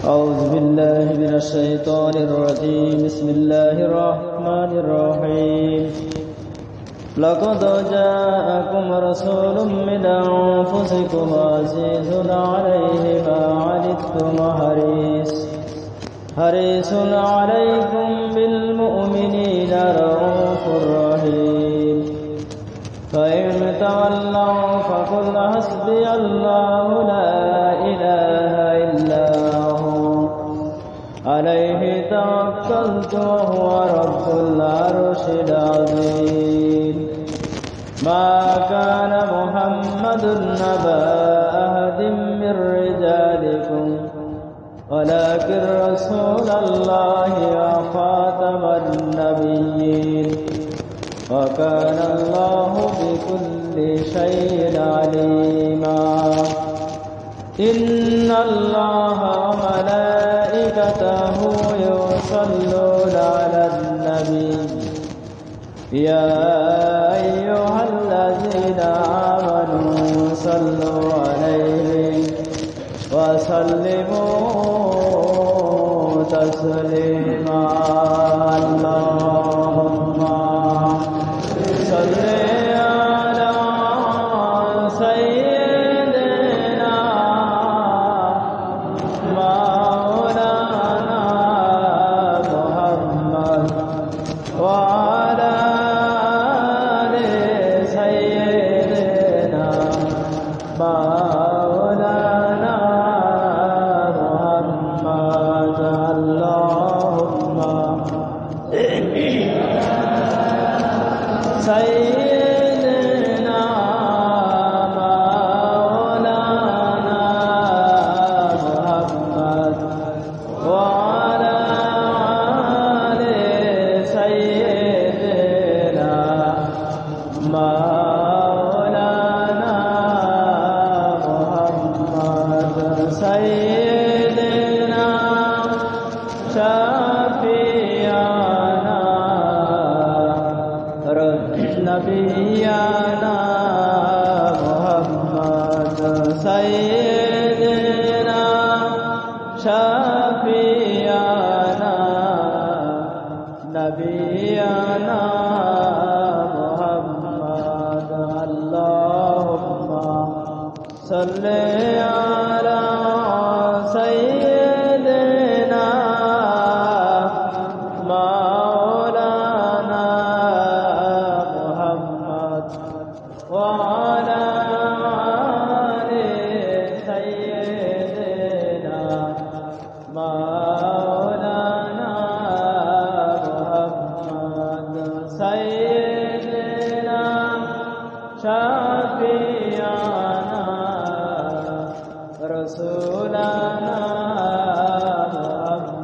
أعوذ بالله من الشيطان الرجيم. بسم الله الرحمن الرحيم. لقد جاءكم رسول من أنفسكم عزيز عليه ما عنتم حريص عليكم بالمؤمنين رؤوف رحيم. فإن تولوا فقل حسبي الله لا إله إلا هو عليه توكلت وهو رب العرش العظيم. ما كان محمد أبا أحد من رجالكم ولكن رسول الله وخاتم النبيين وكان الله بكل شيء عليما. إن الله وملائكته يصلون على النبي يا أيها الذين آمنوا صلوا عليه وسلموا تسليما. اللهم صل على سيدنا مولانا محمد وعلى آل سيدنا مولانا محمد. اللهم سيدنا مولانا محمد وعلى آل سيدنا مولانا محمد. سيدنا شفيعنا نبينا محمد. سيدنا شفيعنا نبينا محمد. اللهم صل على سيدنا مولانا محمد وعلى آل سيدنا مولانا محمد. سيدنا شفيعنا رسولنا محمد.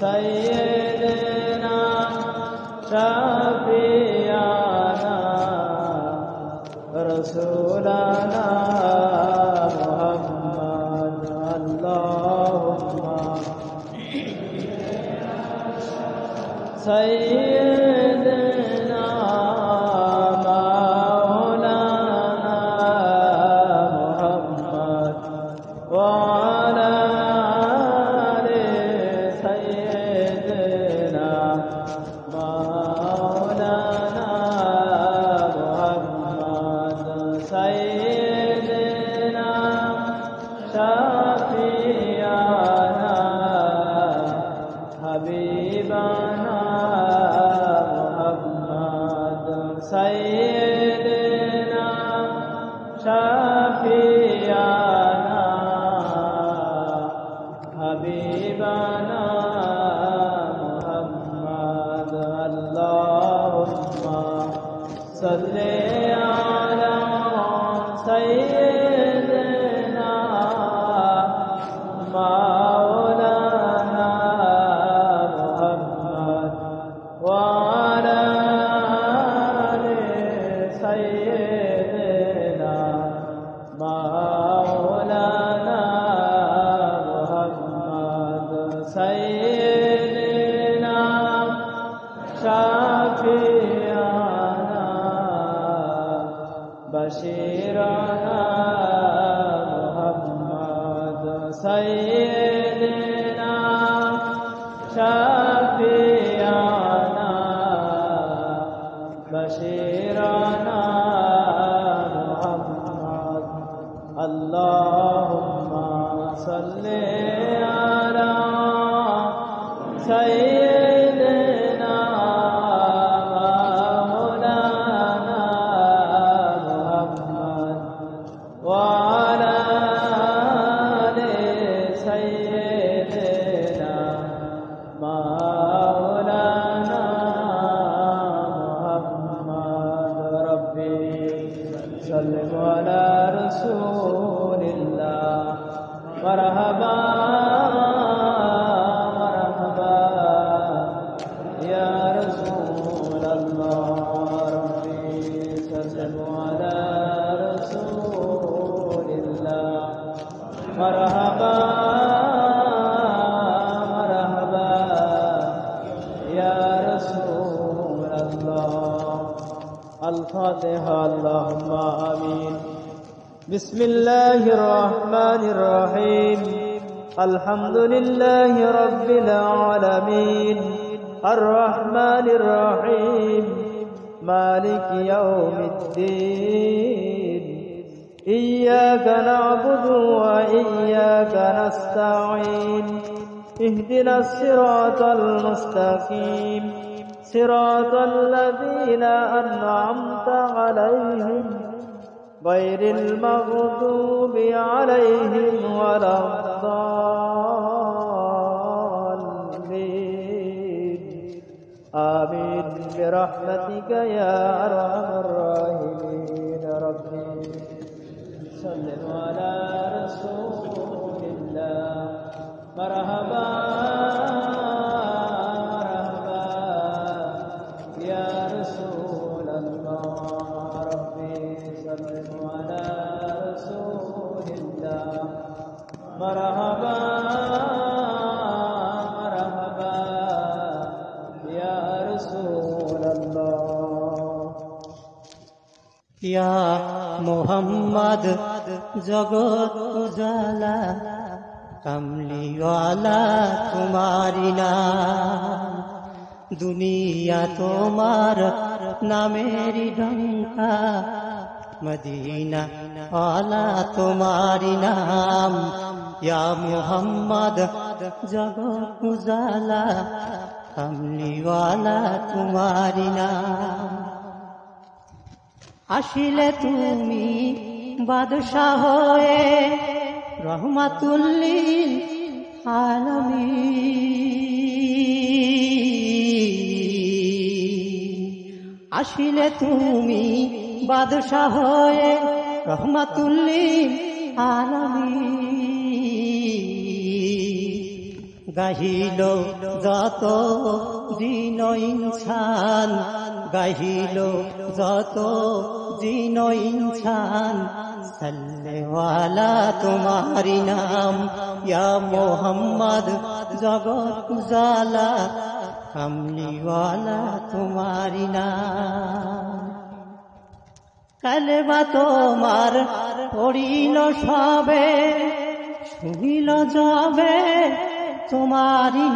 سيدنا شفيعنا رسولنا محمد. اللهم سيدنا مولانا محمد وعلى آل سيدنا مولانا محمد. سيدنا شفيعنا حبيبنا محمد. سيدنا شفيعنا حبيبنا محمد. اللهم صل على سيدنا مولانا محمد وعلى آل سيدنا مولانا محمد. سيدنا شفيعنا بشيرنا محمد. سيدنا سيدنا شفيعنا بشيرنا محمد اللهم صل على سيدنا مولانا محمد وعلى آل سيدنا مولانا محمد ربي صل على رسول الله مرحبا مرحبا يا رسول الله ربي صل على رسول الله مرحبا مرحبا يا رسول الله الفاتحة اللهم آمين بسم الله الرحمن الرحيم الحمد لله رب العالمين الرحمن الرحيم مالك يوم الدين إياك نعبد وإياك نستعين اهدنا الصراط المستقيم صراط الذين أنعمت عليهم غير المغضوب عليهم ولا الضالين آمين برحمتك يا أرحم الراحمين ربي صل على رسول الله مرحبا مرحبا يا رسول الله ربي صل على رسول الله مرحبا مرحبا يا رسول الله يا محمد জগৎ উজালা কামলিওয়ালা তোমারি নাম দুনিয়া তোমার নামেরি ডঙ্কা মদিনা আলা তোমারি নাম ইয়া মুহাম্মদ জগৎ উজালা কামলিওয়ালা তোমারি নাম আসিলে তুমি বাদশাহ হয়ে রহমাতুল্লিল আলামিন আসিলে তুমি বাদশাহ হয়ে রহমাতুল্লিল আলামিন গাহিল যত দিন ইনসান গাহিল যত দিন ইনসান সাল্লেওয়ালা তোমারি নাম ইয়া মোহাম্মদ জগৎ উজালা কামলিওয়ালা তোমারি নাম কালেমা তোমার পড়িল সবে শুনিল যাবে তোমারি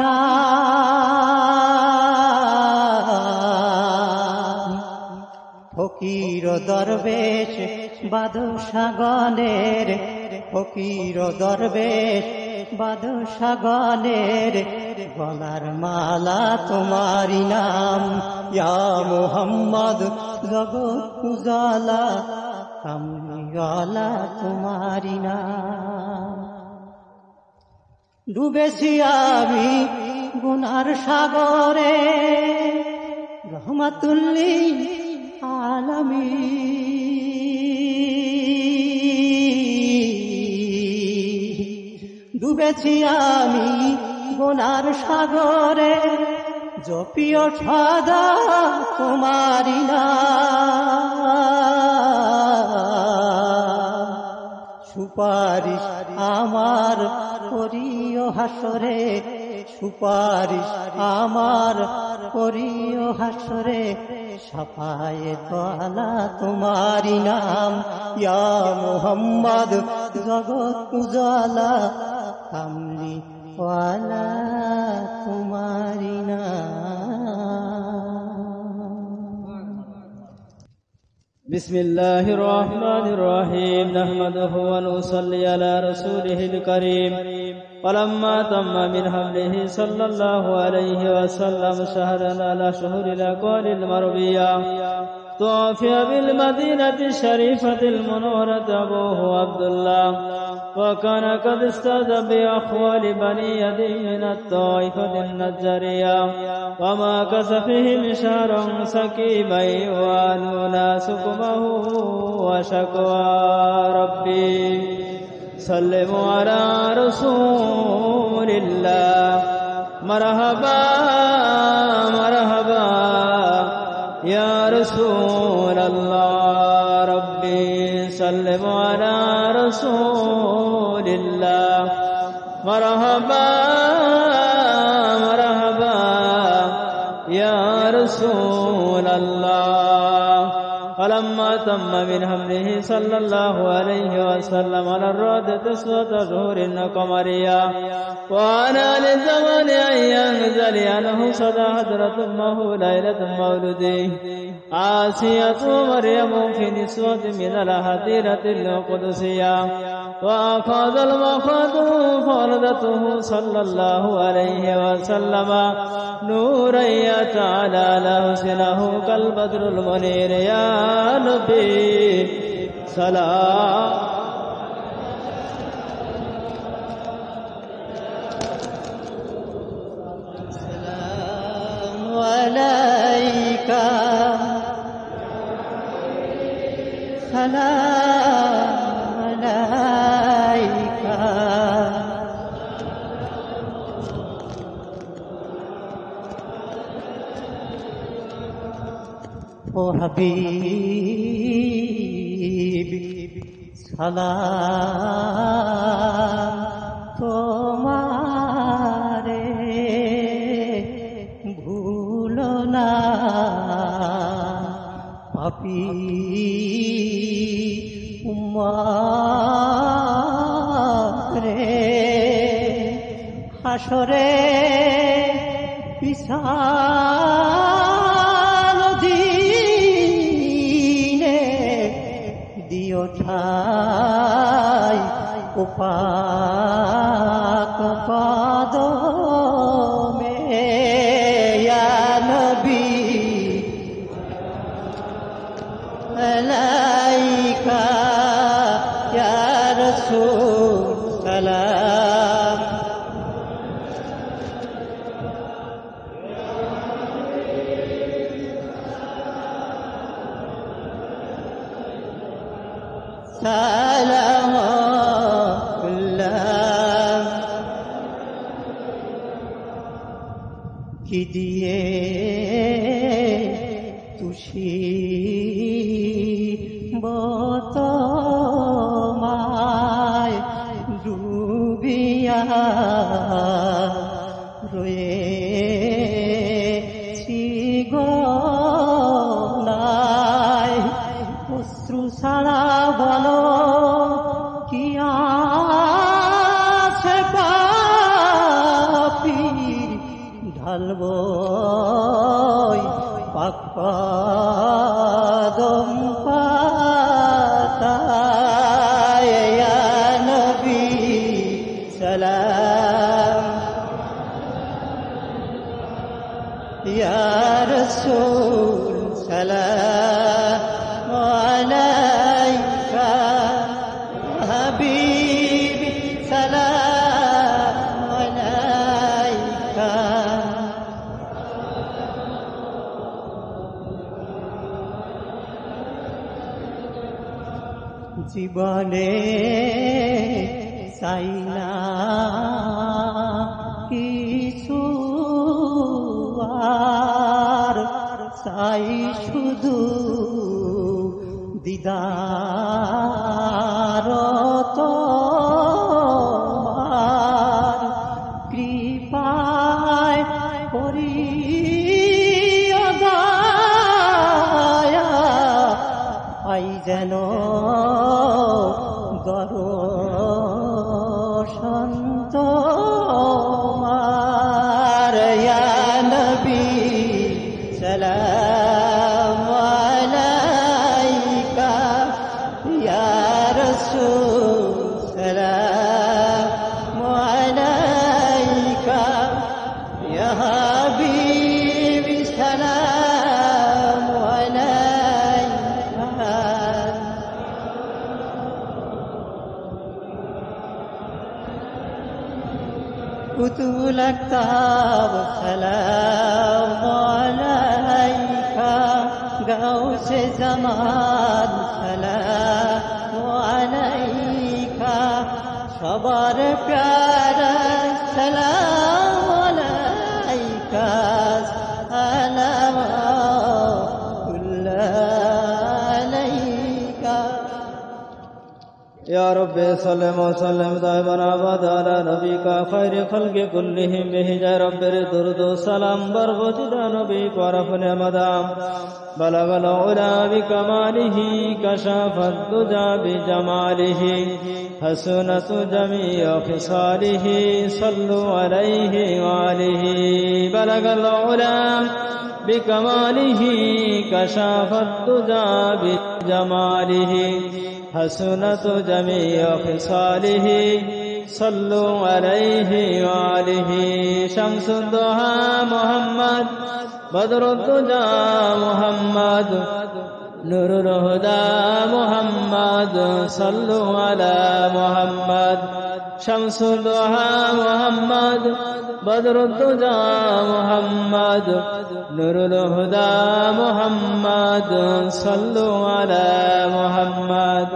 নাম ফকির দরবেশ বাদশাগণের ফকির দরবেশ বাদশাগণের গলার মালা তোমারি নাম ইয়া মুহাম্মদ জগৎ উজালা কামলিওয়ালা তোমারি নাম ডুবেছি আমি গুনার সাগরে রহমাতুল্লিল আলামিন ডুবেছি আমি গুনার সাগরে জপিও সদা তোমারি নাম সুপারিশ আমার করিও হাসরে সুপারিশ আমার করিও হাসরে শাফায়েত আলা তোমারি নাম ইয়া মুহাম্মদ জগৎ উজালা কামলি ওয়ালা তোমারি না। بسم الله الرحمن الرحيم نحمده ونصلي على رسوله الكريم فلما تم من حمله صلى الله عليه وسلم شهرا على شهور الأقوال المربية توفي بالمدينة الشريفة المنورة أبوه عبد الله وكان قد استاذ بأخوال بني يدي من الطائفة النجارية وما كسفهم شهر سكيما يوالون سكمه وشكوى ربي سلموا على رسول الله مرحبا مرحبا يا رسول الله ربي سلم على رسول الله مرحبا مرحبا يا رسول الله فلما تم من حمله صلى الله عليه وسلم على الرادة أسوة ظهور قمرية وأنا للزمان أن ينزل عنه صدى حضرة أمه ليلة مولده آسية مريم في نسوة من الحديرة القدسية وأخذ المخاض فولدته صلى الله عليه وسلم نورا يتعالى له سنه كالبدر المنير يا نبي سلام عليك سلام عليك ও হাবিব সালাম তোমারে ভুলো না পাপী উম্মত রে হাসরে বিশাল দিনে দিও ঠাই পাক কদমে ইয়া নবী আলাইকা ইয়া রাসূল সালাম সালাম কি দিয়ে তুষি বতমায় ডুবিয়া রয়েছি গো নাই অশ্রু ছাড়া বলো কি আছে পাপীর ঢালব পাক কদম পাতায় ইয়া নবী সালাম ইয়া রাসূল সালাম আলাইকা হাবিবি সালাম আলাইকা জীবনে চাই না কিছু আর চাই শুধু দিদার তোমার কৃপায় করিয়া দয়া পাই যেন দর্শন পুতুল আক্তাব সালাম আলাইকা গাউসে জামান সালাম আলাইকা সবার প্যারা সালাম আলাইকা সালাম আলাইকা يا رب سلم وسلم دائما ابدا على نبيك خير خلق كلهم به يا رب درد السلام برغت نبيك ورفع مدام بلغ العلا بكماله كشف الدجى بجماله حسنة جميع خصاله صلوا عليه وآله بلغ العلا بكماله كشف الدجى بجماله حسنة جميع خصاله صلوا عليه وآله شمس الضحى محمد بدر الدجى محمد نور الهدى محمد صلوا على محمد شمس الضحى محمد بدر الدجى محمد نور الهدى محمد صلوا على محمد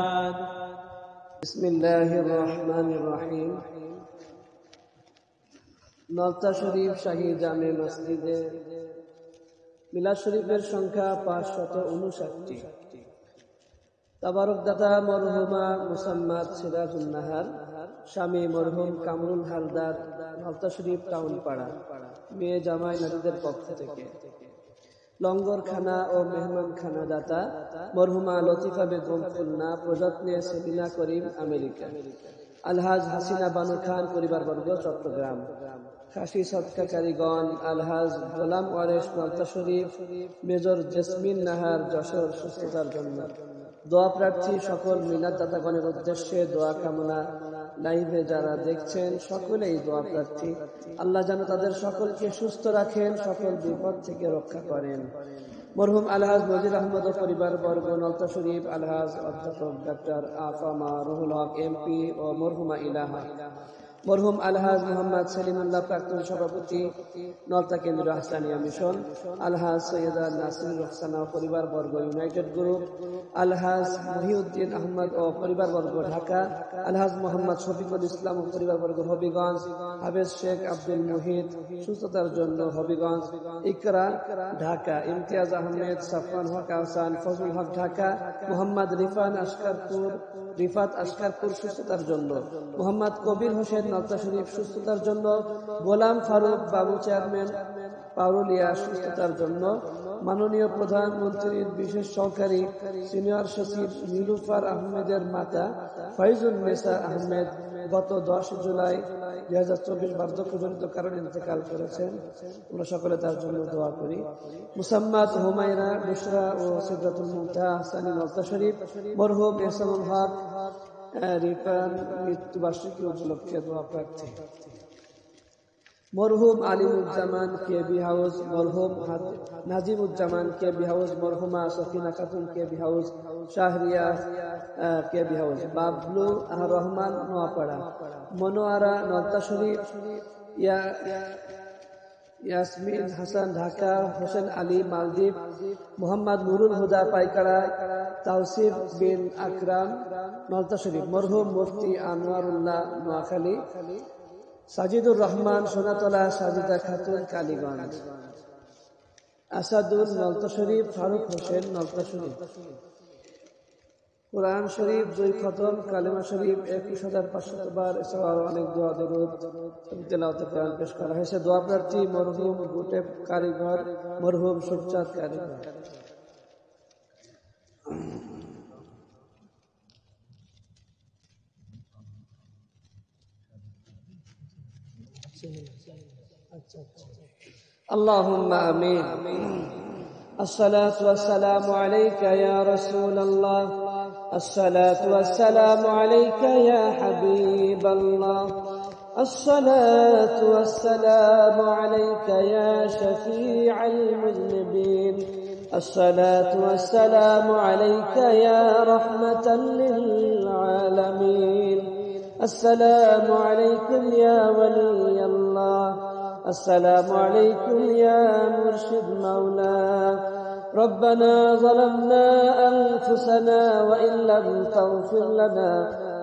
بسم الله الرحمن الرحيم নলতা শরীফ শাহী জামে মসজিদে মিলাদ শরীফের সংখ্যা 559টি। তাবারকদাতা মরহুমা মুসাম্মাদ সিরাজুন নাহার, স্বামী মরহুম কামরুল হালদার, নলতা শরীফ টাউন পাড়া, মেয়ে জামাই নারীদের পক্ষ থেকে। লঙ্গরখানা ও মেহমানখানা দাতা মরহুমা লতিফা বেগম খুলনা, প্রযত্নে সেলিনা করিম আমেরিকা। আলহাজ হাসিনা বানু খান পরিবারবর্গ চট্টগ্রাম। খাসি সৎকাকারীগণ আলহাজ গোলাম ওয়ারেস নলতা শরীফ, মেজর জেসমিন নাহার যশোর সুস্থতার জন্য। দোয়া প্রার্থী সকল মিলাদ দাতাগণের উদ্দেশ্যে দোয়া কামনা। লাইভে যারা দেখছেন সকলেই দোয়া প্রার্থী। আল্লাহ যেন তাদের সকলকে সুস্থ রাখেন, সকল বিপদ থেকে রক্ষা করেন। মরহুম আলহাজ নজির আহমদ ও পরিবার বর্গ নলতা শরীফ, আলহাজ অধ্যাপক ডক্টর আফামা রুহুল হক এমপি ও মরহুমা ইলাহা। মরহুম আলহাজ মোহাম্মদ সেলিমুল্লাহ প্রাক্তন সভাপতি নলতা কেন্দ্রীয় আহসানিয়া মিশন। আলহাজ সৈয়দা নাসির রহসানা ও পরিবার বর্গ ইউনাইটেড গ্রুপ। আলহাজ মহিউদ্দিন আহমদ ও পরিবার বর্গ ঢাকা। আলহাজ মোহাম্মদ শফিকুল ইসলাম ও পরিবার বর্গ হবিগঞ্জ। হাফেজ শেখ আব্দুল মুহিত সুস্থতার জন্য হবিগঞ্জ। ইকরা ঢাকা। ইমতিয়াজ আহমেদ, সাফওয়ান হক আহসান, ফজলুল হক ঢাকা। মোহাম্মদ রিফাত আশকারপুর সুস্থতার জন্য। মোহাম্মদ কবির হোসেন নলতা শরীফ সুস্থতার জন্য। গোলাম ফারুক বাবু চেয়ারম্যান পাউরুলিয়া সুস্থতার জন্য। মাননীয় প্রধানমন্ত্রীর বিশেষ সহকারী সিনিয়র সচিব নীলুফার আহমেদের মাতা ফয়জুন নেসা আহমেদ গত 10 জুলাই 2024 বার্ধক্যজনিত কারণে ইন্তেকাল করেছেন। আমরা সকলে তার জন্য দোয়া করি। মুসাম্মাদ হুমায়রা বুশরা ও সিদরাতুল মুনতাহা হাসানী নলতা শরীফ, মরহুম এহসানুল হক রিফান মৃত্যুবার্ষিকী উপলক্ষে দোয়া প্রার্থী। মরহুম আলিমুজ্জামান কেবি হাউস, মরহুম নাজিমুজ্জামান কেবি হাউস, মরহুমা সফিনা খাতুন কেবি হাউস, শাহরিয়া কেবি হাউস। বাবলু রহমান নোয়াপাড়া। মনোয়ারা নলতা শরীফ। ইয়াসমিন হাসান ঢাকা। হোসেন আলী মালদ্বীপ। মোহাম্মদ নুরুল হুদা পাইকাড়া। তাওসিফ বিন আকরাম নলতা শরীফ। মরহুম মুফতি আনোয়ারুল্লাহ নোয়াখালী। সাজিদুর রহমান সোনাতলা। সাজিদা খাতুন কালীগঞ্জ। আসাদুল নলতা শরীফ। ফারুক হোসেন নলতা শরীফ। কোরআন শরীফ 2 খতম, কালেমা শরীফ 21,500 বার, এছাড়াও অনেক দোয়া দরুদ তেলাওয়াতে কোরআন পেশ করা হয়েছে। দোয়া প্রার্থী মরহুম গুটেব কারিগর, মরহুম সুরচাঁদ কারিগর। আল্লাহুম্মা আমিন। الصلاة والسلام عليك يا رسول الله، الصلاة والسلام عليك يا حبيب الله، الصلاة والسلام عليك يا شفيع المذنبين، الصلاة والسلام عليك يا رحمة للعالمين، السلام عليكم يا ولي الله السلام عليكم يا مرشد مولانا ربنا ظلمنا أنفسنا وإن لم تغفر لنا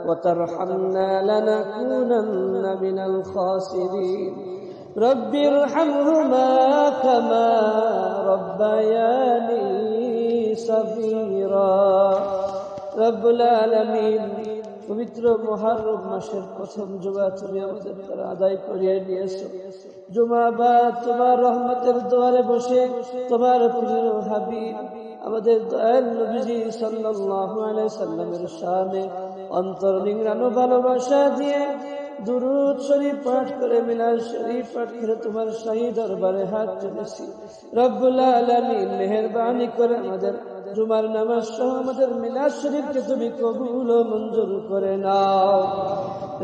وترحمنا لنكونن من الخاسرين رب ارحمهما كما ربياني صغيرا رب العالمين পবিত্র মুহররম মাসের প্রথম জুমা তুমি আমাদের দ্বারা আদায় করিয়ে নিয়েছো। জুমা বাদ তোমার রহমতের দুয়ারে বসে তোমার প্রিয় হাবিব আমাদের দয়াল নবীজি সাল্লাল্লাহু আলাইহি সাল্লামের শানে অন্তর নিংড়ানো ভালোবাসা দিয়ে দুরূদ শরীফ পাঠ করে মিলাদ শরীফ পাঠ করে তোমার শাহী দরবারে হাত তুলেছি। রব্বুল আলামিন মেহেরবানি করে আমাদের জুমার নামাজ সহ আমাদের মিলাদ শরীফকে তুমি কবুল ও মঞ্জুর করে নাও।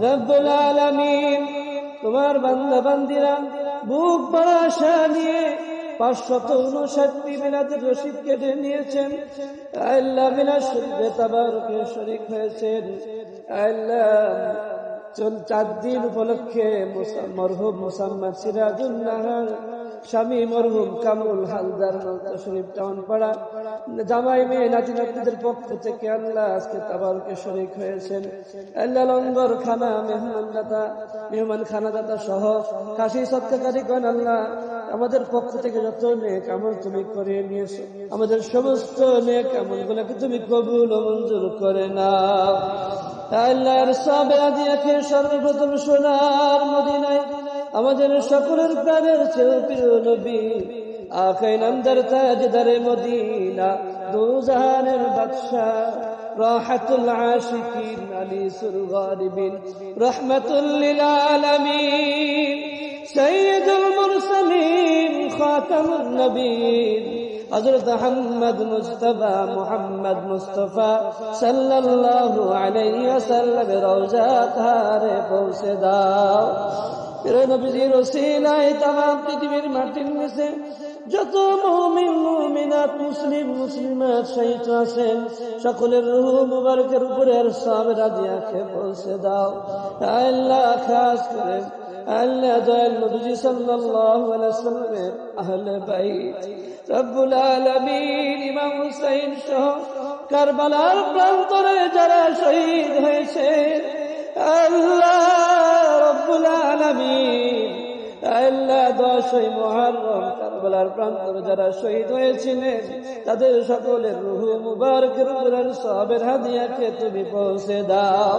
রব্বুল আলামিন তোমার বান্দা বান্দিরা বুক ভরা আশা নিয়ে 559টি মিলাদের রশিদ কেটে নিয়েছেন। আল্লাহ মিলাদ শরীফে তাবারুকে শরীক হয়েছেন। আল্লাহ 4 দিন উপলক্ষে মরহুম মুসাম্মাদ সিরাজুন নাহার স্বামী মরহুম কামরুল হালদার নওতা শরীফ টাউন পাড়া জামাই মেয়ে নাতি নাতিদের পক্ষ থেকে আল্লাহ আজকে তাবারুকে শরীক হয়েছেন। আল্লাহ লঙ্গর খানা মেহমান খানাদাতা সহ কাশি সৎকারী কোন আল্লাহ আমাদের পক্ষ থেকে যত নেক আমল তুমি করে নিয়েছো আমাদের সমস্ত নেক আমলগুলোকে তুমি কবুল ও মঞ্জুর করে নাও। আল্লাহর সাহাবা দিয়াকে সর্বপ্রথম সোনার মদিনায় আমাদের সকলের প্রাণের চেয়ে প্রিয় নবী আখাই নামদার তাজদারে মদিনা দু জাহানের বাদশা রাহাতুল আশিকিন আনিসুল গালিবিন রাহমাতুল লিল আলামিন সাইয়্যিদুল মুরসালিন খাতামুন নবীন হযরত মুহাম্মদ মুস্তাফা সাল্লাল্লাহু আলাইহি ওয়াসাল্লাম রওজা তারে পৌঁছে দাও। প্রিয় নবীজির ওসিলায় তামাম পৃথিবীর মাটির নিচে যত মুমিন মুমিনাত মুসলিম মুসলিমাত শহীদ আছেন সকলের রূহ মুবারকের উপরে সাবরা দিয়াকে পৌঁছে দাও। আল্লাহ খাস করে আল্লাহ দয়াল নবীজি সাল্লাল্লাহু আলাইহি ওয়াসাল্লামের আহলে বাইত রব্বুল আলামিন ইমাম হুসাইন সহ কারবালার প্রান্তরে যারা শহীদ হয়েছে আল্লাহ রব্বুল আলামিন আল্লাহ 10 মুহররম কারবালার প্রান্তরে যারা শহীদ হয়েছিলেন তাদের সকলের রূহ মুবারকের উপরে সওয়াবের হাদিয়াকে তুমি পৌঁছে দাও।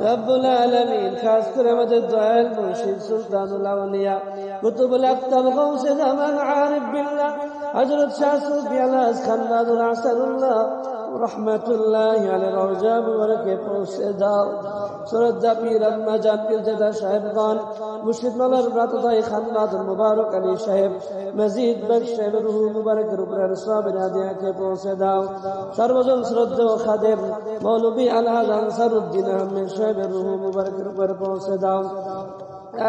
রব্বুল আলামিন খাস করে আমাদের দয়াল মুর্শিদ সুলতানুল আউলিয়া কুতুবুল আকতাব গাউসে জামান আরিফ বিল্লাহ হযরত শাহ সুফি আলাস খান্নাদুল আসাদুল্লাহ রহমাতুল্লাহি আলাইহি রওজা মুবারকে পৌঁছে দাও। শ্রদ্ধা পীর আম্মা জান পীরজাদা সাহেবগণ মুর্শিদ মাওলার ব্রাতদাই খান্নাদুল মুবারক আলী সাহেব মজিদ বখশ সাহেবের রূহ মুবারকের উপরে সওয়াবের হাদিয়াকে পৌঁছে দাও। সর্বজন শ্রদ্ধা ও খাদেম মৌলভী আলহাজ আনসারউদ্দিন আহমেদ সাহেবের রূহ মুবারকের উপরে পৌঁছে দাও।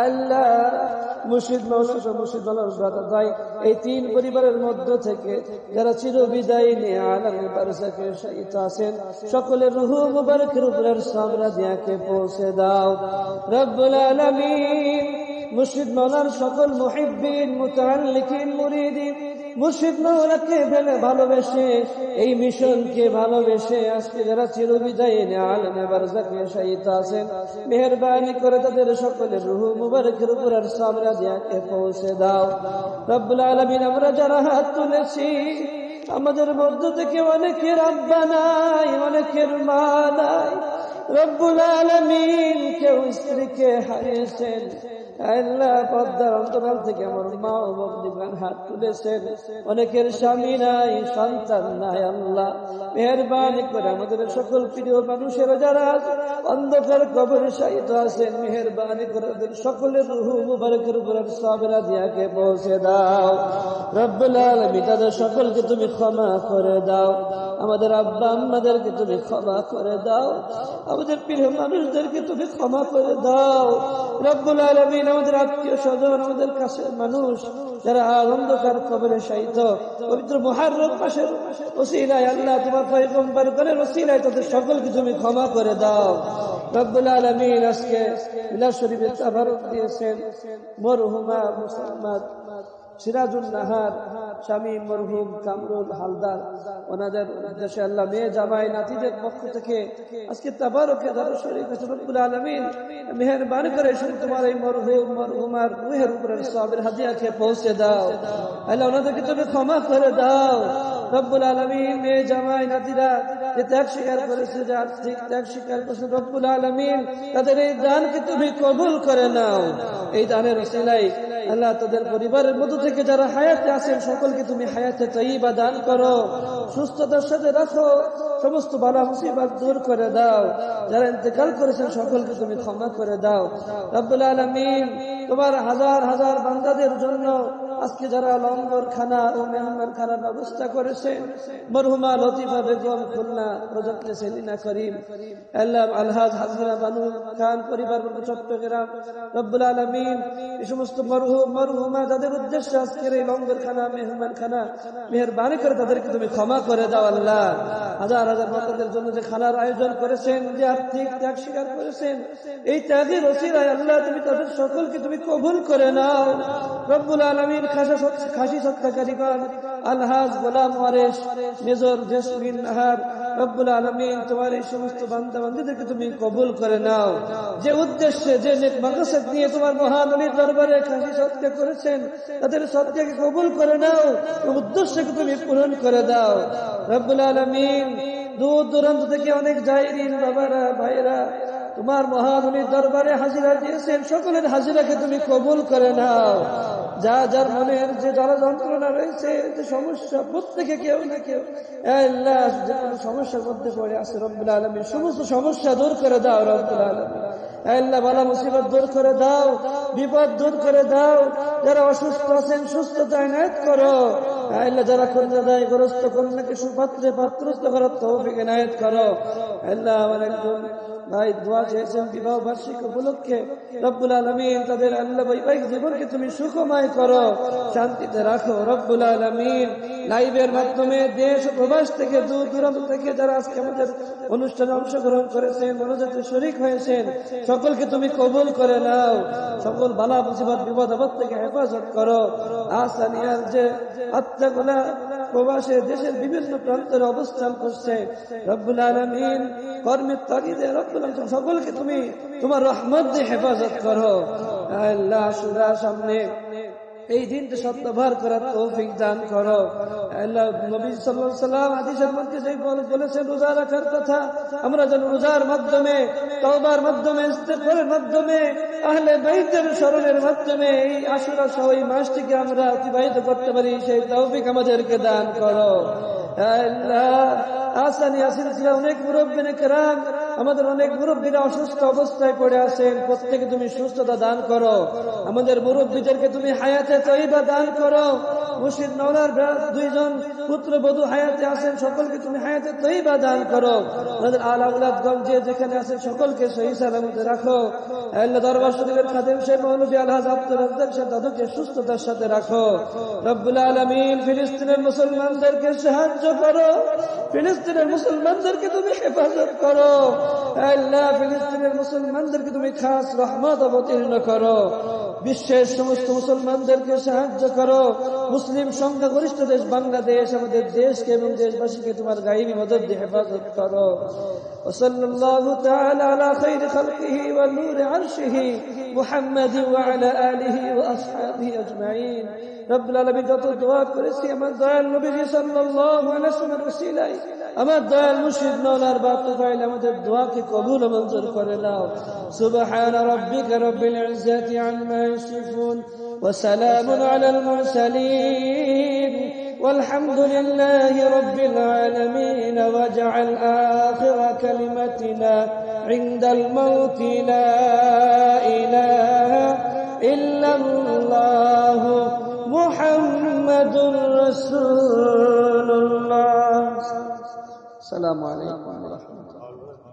আল্লাহ মুর্শিদ মাওলার ব্রাতদাই এই 3 পরিবারের মধ্য থেকে যারা চিরবিদায় নিয়ে আলামে বারযাখে শহীদ আছেন সকলের রূহ মুবারকের উপরে সওয়াবরা দিয়াকে পৌঁছে দাও। রব্বুল আলামিন মুর্শিদ মাওলার সকল মুহিব্বিন মুতাআল্লিকিন মুরিদিন মুর্শিদ মাওলাকে ভালোবেসে এই মিশনকে ভালোবেসে আজকে যারা চিরবিদায় নিয়ে আলামে বারযাখে শহীদ আছেন মেহেরবানি করে তাদের সকলের রূহ মুবারকের উপরে সওয়াবরা দিয়াকে পৌঁছে দাও। রব্বুল আলামিন আমরা যারা হাত তুলেছি আমাদের মধ্য থেকে অনেকের আব্বা নাই অনেকের মা নাই। রব্বুল আলামিন কেউ স্ত্রীকে হারিয়েছেন আল্লাহ পর্দার অন্তরাল থেকে আমার মা ও বন্ধুগণ হাত তুলেছেন অনেকের স্বামী নাই সন্তান নাই। আল্লাহ মেহেরবানি করে আমাদের সকল প্রিয় মানুষেরা যারা অন্ধকার কবরে শহীদ আছেন মেহেরবানি করে ওদের সকলের রূহ মুবারকের উপরে সওয়াবের হাদিয়াকে পৌঁছে দাও। রব্বুল আলামিন তাদের সকলকে তুমি ক্ষমা করে দাও। আমাদের আব্বা আম্মাদেরকে তুমি ক্ষমা করে দাও। আমাদের প্রিয় মানুষদেরকে তুমি ক্ষমা করে দাও। রব্বুল আলামিন আমাদের আত্মীয় স্বজন আমাদের কাছের মানুষ যারা অন্ধকার কবরে শহীদ পবিত্র মুহররম মাসের ওসিলায় আল্লাহ তোমার পয়গম্বর করে ওসিলায় তাদের সকলকে তুমি ক্ষমা করে দাও। রব্বুল আলামিন আজকে মিলাদ শরীফে তাবারক দিয়েছেন মরহুমা মুসাম্মাদ সিরাজুন নাহার স্বামী মরহুম কামরুল হালদার, ওনাদের উদ্দেশ্যে আল্লাহ মেয়ে জামাই নাতিদের পক্ষ থেকে আজকে তাবারকে দরুদ শরীফ রব্বুল আলামিন মেহেরবানি করে শুধু তোমার এই মরহুমার রূহের উপরে সওয়াবের হাদিয়াকে পৌঁছে দাও। আল্লাহ ওনাদেরকে তুমি ক্ষমা করে দাও রব্বুল আলামিন। মেয়ে জামাই নাতিরা যে ত্যাগ স্বীকার করেছে, যে আর্থিক ত্যাগ স্বীকার করেছে, রব্বুল আলামিন তাদের এই দানকে তুমি কবুল করে নাও। এই দানের ওসিলায় আল্লাহ তাদের পরিবারের মধ্য থেকে যারা হায়াতে আছেন সকলকে তুমি হায়াতে তাইয়্যিবা দান করো, সুস্থতার সাথে রাখো, সমস্ত বালা মুসিবত দূর করে দাও। যারা ইন্তেকাল করেছেন সকলকে তুমি ক্ষমা করে দাও রব্বুল আলামিন। তোমার হাজার হাজার বান্দাদের জন্য আজকে যারা লঙ্গর খানা ও মেহমান খানার ব্যবস্থা করেছে, মরহুমা লতিফা বেগম খুলনা, প্রযত্নে সেলিনা করিম, আল্লাহ আলহাজ হাজরা বানু খান পরিবার চট্টগ্রাম, রব্বুল আলামিন এই সমস্ত মরহুমা যাদের উদ্দেশ্যে আজকের এই লঙ্গর খানা মেহমান খানা মেহেরবানি করে তাদেরকে তুমি ক্ষমা করে দাও আল্লাহ। হাজার হাজার বান্দাদের জন্য যে খানার আয়োজন করেছেন, যে আর্থিক ত্যাগ স্বীকার করেছেন, এই ত্যাগের ওসিলায় আল্লাহ তুমি তাদের সকলকে তুমি কবুল করে নাও রব্বুল আলামিন। খাসি সত্তাকারীগণ আলহাজ গোলাম ওয়ারেস, মেজর জেসমিন নাহার, রব্বুল আলামিন তোমার এই সমস্ত বান্দা বান্দীদেরকে তুমি কবুল করে নাও। যে উদ্দেশ্যে যে নেক মাকসাদ নিয়ে তোমার মহান আলীর দরবারে খাসি সৎকা করেছেন, তাদের সৎকাকে কবুল করে নাও, উদ্দেশ্যকে তুমি পূরণ করে দাও রব্বুল আলামিন। দূর দূরান্ত থেকে অনেক জায়রিন বাবারা ভাইরা তোমার মহামনির দরবারে হাজিরা দিয়েছেন, সকলের হাজিরাকে তুমি কবুল করে নাও। যা যার মনের যে যারা যন্ত্রণা রয়েছে, যে সমস্যা, প্রত্যেকে কেউ না কেউ আল্লাহ যে কোনো সমস্যার মধ্যে পড়ে আছে রব্বুল আলামিন সমস্ত সমস্যা দূর করে দাও রব্বুল আলামিন। আল্লাহ বালা মুসিবত দূর করে দাও, বিপদ দূর করে দাও। যারা অসুস্থ আছেন সুস্থতা ইনায়েত করো আল্লাহ। যারা কন্যাদায়গ্রস্ত কন্যাকে সুপাত্রে পাত্রস্থ করার তৌফিক ইনায়েত করো আল্লাহ। আমার একজন ভাই দোয়া চেয়েছেন বিবাহ বার্ষিকী উপলক্ষে, রব্বুল আলামিন তাদের আল্লাহ বৈবাহিক জীবনকে তুমি সুখময় করো, শান্তিতে রাখো রব্বুল আলামিন। লাইভের মাধ্যমে দেশ ও প্রবাস থেকে দূর দূরান্ত থেকে যারা আজকে আমাদের অনুষ্ঠানে অংশগ্রহণ করেছেন, মনোজাতে শরীক হয়েছেন, সকলকে তুমি কবুল করে নাও। সকল বালা মুসিবত বিপদ আপদ থেকে হেফাজত করো। আসানিয়ার যে আত্মাগুলা প্রবাসে দেশের বিভিন্ন প্রান্তের অবস্থান করছে রব্বুল আলামিন, কর্মের তাগিদে রব্বুল আলামিন সকলকে তুমি তোমার রহমত দিয়ে হেফাজত করো আল্লাহ। আশুরা সামনে, এই দিনটা সত্যভার করার তৌফিক দান করো আল্লাহ। নবী সাল্লাল্লাহু আলাইহি ওয়াসাল্লাম হাদিসের মধ্যে যে বলেছেন রোজা রাখার কথা, আমরা যেন রোজার মাধ্যমে, তওবার মাধ্যমে, ইস্তেগফারের মাধ্যমে, আহলে বাইতের স্মরণের মাধ্যমে এই আশুরা সহ এই মাসটিকে আমরা অতিবাহিত করতে পারি, সেই তৌফিক আমাদেরকে দান করো আল্লাহ। আসানি সিলসিলা অনেক মুরব্বিনে কেরাম, আমাদের অনেক মুরব্বীরা অসুস্থ অবস্থায় পড়ে আছেন, প্রত্যেকে তুমি সুস্থতা দান করো। আমাদের মুরব্বীদেরকে তুমি হায়াতে তাইয়্যিবা দান করো। মুর্শিদ মাওলার দুইজন পুত্রবধূ হায়াতে আছেন, সকলকে তুমি হায়াতে তাইয়্যিবা দান করো। আমাদের আল আওলাদগণ যে যেখানে আছেন সকলকে সহি সালামতে রাখো আল্লাহ। দরবার শরীফের খাদেম শেখ মৌলভী আলহাজ আব্দুর রাজ্জাক সাহেব দাদুকে সুস্থতার সাথে রাখো রব্বুল আলামিন। ফিলিস্তিনের মুসলমানদেরকে সাহায্য করো, ফিলিস্তিনের মুসলমানদেরকে তুমি হেফাজত করো আল্লাহ। ফিলিস্তিনের মুসলমানদেরকে তুমি খাস রহমত অবতীর্ণ করো। বিশ্বের সমস্ত মুসলমানদেরকে সাহায্য করো। মুসলিম সংখ্যাগরিষ্ঠ দেশ বাংলাদেশ, আমাদের দেশকে এবং দেশবাসীকে তোমার গায়েবী মদদ দিয়ে হেফাজত করো। ওয়াসাল্লাল্লাহু তাআলা আলা খায়রি খালকিহি ওয়া নূরি আরশিহি মুহাম্মাদিন ওয়া আলা আলিহি ওয়া আসহাবিহি আজমাইন। রব্বুল আলামিন যত দোয়া করেছি আমার দয়াল নবী সাল্লাল্লাহু আলাইহি ওয়াসাল্লামের ওসিলায়, আমার দয়াল মুর্শিদ মাওলার বাতুফাইল আমাদের দোয়াকে কবুল ও মঞ্জুর করে নাও। সুবহানা রাব্বিকা রাব্বিল ইজ্জাতি আম্মা ইয়াসিফুন ওয়া সালামুন আলাল মুরসালিন والحمد لله رب العالمين. واجعل آخر كلمتنا عند الموت لا إله إلا الله محمد رسول الله. السلام عليكم ورحمة الله.